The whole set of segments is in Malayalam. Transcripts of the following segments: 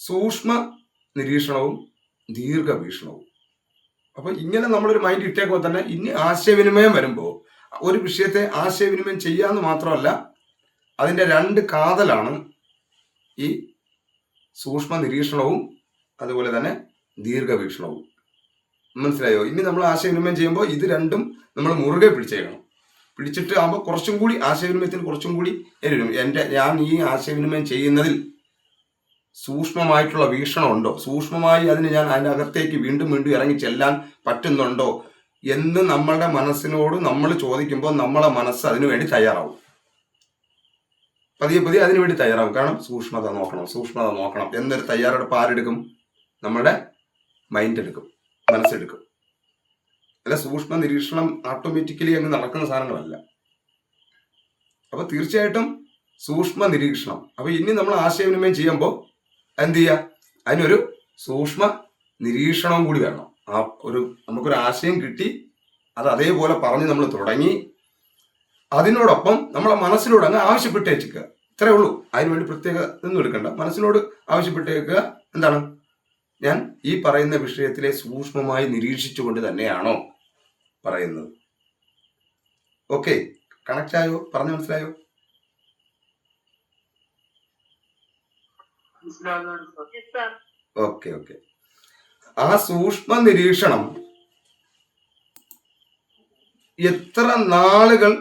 സൂക്ഷ്മ നിരീക്ഷണവും ദീർഘവീക്ഷണവും. അപ്പൊ ഇങ്ങനെ നമ്മളൊരു മൈൻഡ് ഇട്ടേക്കുമ്പോൾ തന്നെ ഇനി ആശയവിനിമയം വരുമ്പോൾ ഒരു വിഷയത്തെ ആശയവിനിമയം ചെയ്യാന്ന് മാത്രമല്ല, അതിൻ്റെ രണ്ട് കാതലാണ് ഈ സൂക്ഷ്മ നിരീക്ഷണവും അതുപോലെ തന്നെ ദീർഘവീക്ഷണവും. മനസ്സിലായോ? ഇനി നമ്മൾ ആശയവിനിമയം ചെയ്യുമ്പോൾ ഇത് രണ്ടും നമ്മൾ മുറുകെ പിടിച്ചേക്കണം. പിടിച്ചിട്ട് ആകുമ്പോൾ കുറച്ചും കൂടി ആശയവിനിമയത്തിന് കുറച്ചും കൂടി വരും. ഞാൻ ഈ ആശയവിനിമയം ചെയ്യുന്നതിൽ സൂക്ഷ്മമായിട്ടുള്ള വീക്ഷണം ഉണ്ടോ, സൂക്ഷ്മമായി അതിന് ഞാൻ അതിൻ്റെ അകത്തേക്ക് വീണ്ടും വീണ്ടും ഇറങ്ങി ചെല്ലാൻ പറ്റുന്നുണ്ടോ എന്ന് നമ്മളുടെ മനസ്സിനോട് നമ്മൾ ചോദിക്കുമ്പോൾ നമ്മളെ മനസ്സ് അതിനുവേണ്ടി തയ്യാറാവും. പതിയെ പതിയെ അതിനുവേണ്ടി തയ്യാറാവും. കാരണം സൂക്ഷ്മത നോക്കണം എന്നൊരു തയ്യാറെടുപ്പ് ആരെടുക്കും? നമ്മളുടെ മൈൻഡ് എടുക്കും, മനസ്സെടുക്കും. അല്ല, സൂക്ഷ്മ നിരീക്ഷണം ഓട്ടോമാറ്റിക്കലി അങ്ങ് നടക്കുന്ന സാധനങ്ങളല്ല. അപ്പൊ തീർച്ചയായിട്ടും സൂക്ഷ്മ നിരീക്ഷണം. അപ്പൊ ഇനി നമ്മൾ ആശയവിനിമയം ചെയ്യുമ്പോൾ എന്ത് ചെയ്യുക? അതിനൊരു സൂക്ഷ്മ നിരീക്ഷണവും കൂടി വേണം. നമുക്കൊരു ആശയം കിട്ടി, അത് അതേപോലെ പറഞ്ഞ് നമ്മൾ തുടങ്ങി, അതിനോടൊപ്പം നമ്മളെ മനസ്സിനോട് അങ്ങ് ആവശ്യപ്പെട്ടേക്കുക. ഇത്രേ ഉള്ളൂ. അതിനുവേണ്ടി പ്രത്യേക ഒന്നും എടുക്കണ്ട. മനസ്സിനോട് ആവശ്യപ്പെട്ടേക്കുക, എന്താണ്, ഞാൻ ഈ പറയുന്ന വിഷയത്തിലെ സൂക്ഷ്മമായി നിരീക്ഷിച്ചുകൊണ്ട് തന്നെയാണോ പറയുന്നത്? ഓക്കെ, കണക്ട് ആയോ? പറഞ്ഞു മനസ്സിലായോ? ഓക്കെ. ആ സൂക്ഷ്മ നിരീക്ഷണം എത്ര നാളുകൾ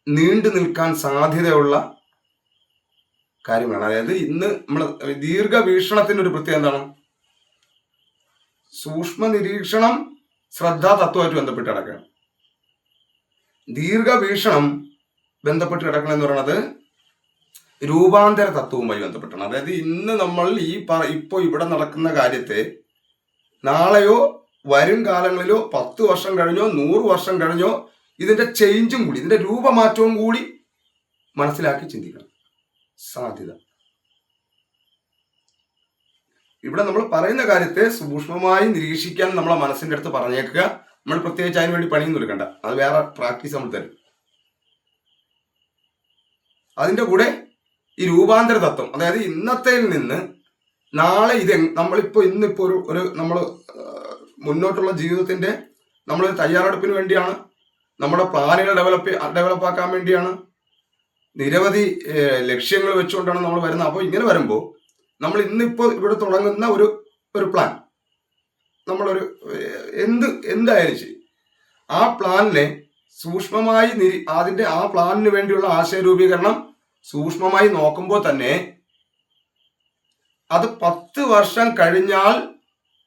നീണ്ടു നിൽക്കാൻ സാധ്യതയുള്ള കാര്യങ്ങളാണ്. അതായത് ഇന്ന് നമ്മൾ ദീർഘവീക്ഷണത്തിന്റെ ഒരു പ്രത്യേകത എന്താണ്? സൂക്ഷ്മ നിരീക്ഷണം ശ്രദ്ധാ തത്വമായിട്ട് ബന്ധപ്പെട്ട് കിടക്കുകയാണ്. ദീർഘവീക്ഷണം ബന്ധപ്പെട്ട് കിടക്കണം എന്ന് പറയുന്നത് രൂപാന്തര തത്വവുമായി ബന്ധപ്പെട്ടാണ്. അതായത് ഇന്ന് നമ്മൾ ഇപ്പോൾ ഇവിടെ നടക്കുന്ന കാര്യത്തെ നാളെയോ വരും കാലങ്ങളിലോ 10 വർഷം കഴിഞ്ഞോ 100 വർഷം കഴിഞ്ഞോ ഇതിന്റെ ചേഞ്ചും കൂടി, ഇതിന്റെ രൂപമാറ്റവും കൂടി മനസ്സിലാക്കി ചിന്തിക്കണം. സാധ്യത ഇവിടെ നമ്മൾ പറയുന്ന കാര്യത്തെ സൂക്ഷ്മമായി നിരീക്ഷിക്കാൻ നമ്മളെ മനസ്സിന്റെ അടുത്ത് പറഞ്ഞേക്കുക. നമ്മൾ പ്രത്യേകിച്ച് അതിന് വേണ്ടി പണിയൊന്നും എടുക്കണ്ട, അത് വേറെ പ്രാക്ടീസ് നമ്മൾ തരും. അതിന്റെ കൂടെ ഈ രൂപാന്തര തത്വം, അതായത് ഇന്നത്തേൽ നിന്ന് നാളെ ഇന്നിപ്പോ ഒരു നമ്മൾ മുന്നോട്ടുള്ള ജീവിതത്തിന്റെ നമ്മളൊരു തയ്യാറെടുപ്പിന് വേണ്ടിയാണ്, നമ്മുടെ പ്ലാനുകൾ ഡെവലപ്പാക്കാൻ വേണ്ടിയാണ്, നിരവധി ലക്ഷ്യങ്ങൾ വെച്ചുകൊണ്ടാണ് നമ്മൾ വരുന്നത്. അപ്പോൾ ഇങ്ങനെ വരുമ്പോൾ നമ്മൾ ഇന്നിപ്പോൾ ഇവിടെ തുടങ്ങുന്ന ഒരു പ്ലാൻ, നമ്മളൊരു എന്തായാലും ശരി, ആ പ്ലാനിനെ സൂക്ഷ്മമായി ആ പ്ലാനിന് വേണ്ടിയുള്ള ആശയ രൂപീകരണം സൂക്ഷ്മമായി നോക്കുമ്പോൾ തന്നെ അത് 10 വർഷം കഴിഞ്ഞാൽ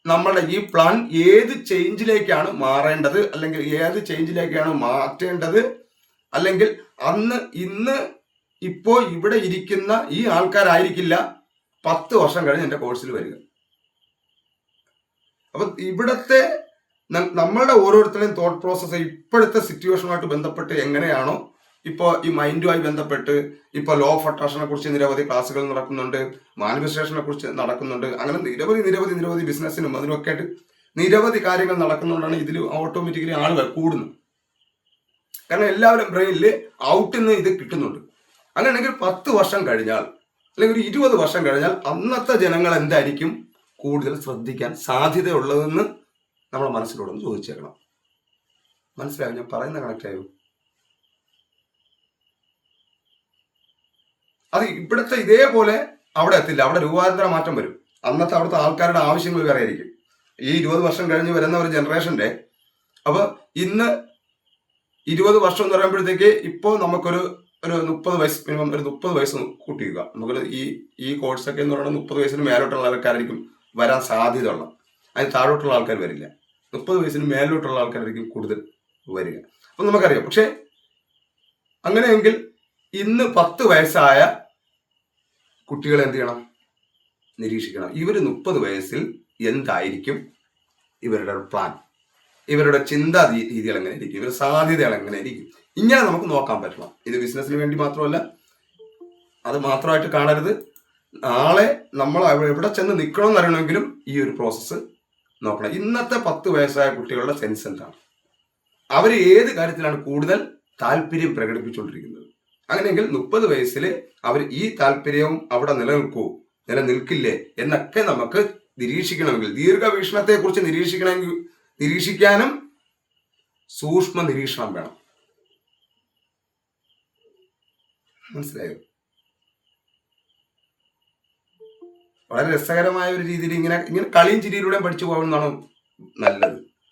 നമ്മുടെ ഈ പ്ലാൻ ഏത് ചേഞ്ചിലേക്കാണ് മാറേണ്ടത്, അല്ലെങ്കിൽ ഏത് ചേഞ്ചിലേക്കാണ് മാറ്റേണ്ടത്, അല്ലെങ്കിൽ ഇന്ന് ഇപ്പോൾ ഇവിടെ ഇരിക്കുന്ന ഈ ആൾക്കാരായിരിക്കില്ല 10 വർഷം കഴിഞ്ഞ് എൻ്റെ കോഴ്സിൽ വരിക. അപ്പൊ ഇവിടത്തെ നമ്മളുടെ ഓരോരുത്തരുടെയും തോട്ട് പ്രോസസ്സ് ഇപ്പോഴത്തെ സിറ്റുവേഷനുമായിട്ട് ബന്ധപ്പെട്ട് എങ്ങനെയാണോ, ഇപ്പോൾ ഈ മൈൻഡുമായി ബന്ധപ്പെട്ട് ഇപ്പോൾ ലോ ഓഫ് അട്രാക്ഷനെ കുറിച്ച് നിരവധി ക്ലാസ്സുകൾ നടക്കുന്നുണ്ട്, മാനിഫെസ്റ്റേഷനെ കുറിച്ച് നടക്കുന്നുണ്ട്, അങ്ങനെ നിരവധി ബിസിനസ്സിനും അതിനൊക്കെ ആയിട്ട് നിരവധി കാര്യങ്ങൾ നടക്കുന്നുകൊണ്ടാണ് ഇതിൽ ഓട്ടോമാറ്റിക്കലി ആളുകൾ കൂടുന്നത്. കാരണം എല്ലാവരും ബ്രെയിനിൽ ഔട്ടിൽ നിന്ന് ഇത് കിട്ടുന്നുണ്ട്. അങ്ങനെയാണെങ്കിൽ 10 വർഷം കഴിഞ്ഞാൽ അല്ലെങ്കിൽ 20 വർഷം കഴിഞ്ഞാൽ അന്നത്തെ ജനങ്ങൾ എന്തായിരിക്കും കൂടുതൽ ശ്രദ്ധിക്കാൻ സാധ്യതയുള്ളതെന്ന് നമ്മളെ മനസ്സിലൂടെ ചോദിച്ചേക്കണം. മനസ്സിലായോ? ഞാൻ പറയുന്ന കണക്ട് ആയോ? അത് ഇവിടുത്തെ ഇതേപോലെ അവിടെ എത്തില്ല. അവിടെ രൂപാന്തര മാറ്റം വരും. അന്നത്തെ അവിടുത്തെ ആൾക്കാരുടെ ആവശ്യങ്ങൾ വേറെ ആയിരിക്കും. ഈ 20 വർഷം കഴിഞ്ഞ് വരുന്ന ഒരു ജനറേഷന്റെ, അപ്പൊ ഇന്ന് 20 വർഷം എന്ന് പറയുമ്പോഴത്തേക്ക് ഇപ്പോൾ നമുക്കൊരു 30 വയസ്സ്, മിനിമം ഒരു 30 വയസ്സ് കൂട്ടിക്കുക. നമുക്ക് ഈ കോഴ്സൊക്കെ എന്ന് പറയുന്നത് 30 വയസ്സിന് മേലോട്ടുള്ള ആൾക്കാരായിരിക്കും വരാൻ സാധ്യതയുള്ള, അതിന് താഴോട്ടുള്ള ആൾക്കാർ വരില്ല. 30 വയസ്സിന് മേലോട്ടുള്ള ആൾക്കാരായിരിക്കും കൂടുതൽ വരിക. അപ്പം നമുക്കറിയാം. പക്ഷെ അങ്ങനെയെങ്കിൽ ഇന്ന് 10 വയസ്സായ കുട്ടികളെ എന്ത് ചെയ്യണം? നിരീക്ഷിക്കണം. ഇവർ 30 വയസ്സിൽ എന്തായിരിക്കും ഇവരുടെ പ്ലാൻ, ഇവരുടെ ചിന്താ രീതികൾ എങ്ങനെ ഇരിക്കും, ഇവരുടെ സാധ്യതകൾ എങ്ങനെ ഇരിക്കും, ഇങ്ങനെ നമുക്ക് നോക്കാൻ പറ്റണം. ഇത് ബിസിനസ്സിന് വേണ്ടി മാത്രമല്ല, അത് മാത്രമായിട്ട് കാണരുത്. നാളെ നമ്മൾ എവിടെ ചെന്ന് നിൽക്കണമെന്ന് അറിയണമെങ്കിലും ഈ ഒരു പ്രോസസ്സ് നോക്കണം. ഇന്നത്തെ 10 വയസ്സായ കുട്ടികളുടെ സെൻസ് എന്താണ്, അവർ ഏത് കാര്യത്തിലാണ് കൂടുതൽ താല്പര്യം പ്രകടിപ്പിച്ചുകൊണ്ടിരിക്കുന്നത്? അങ്ങനെയെങ്കിൽ 30 വയസ്സിൽ അവർ ഈ താല്പര്യവും അവിടെ നിലനിൽക്കൂ, നിലനിൽക്കില്ലേ എന്നൊക്കെ നമുക്ക് നിരീക്ഷിക്കണമെങ്കിൽ, ദീർഘവീക്ഷണത്തെക്കുറിച്ച് നിരീക്ഷിക്കാനും സൂക്ഷ്മ നിരീക്ഷണം വേണം. മനസ്സിലായോ? വളരെ രസകരമായ ഒരു രീതിയിൽ ഇങ്ങനെ കളിയും ചിരിയിലൂടെ പഠിച്ചു പോകുന്നതാണ് നല്ലത്.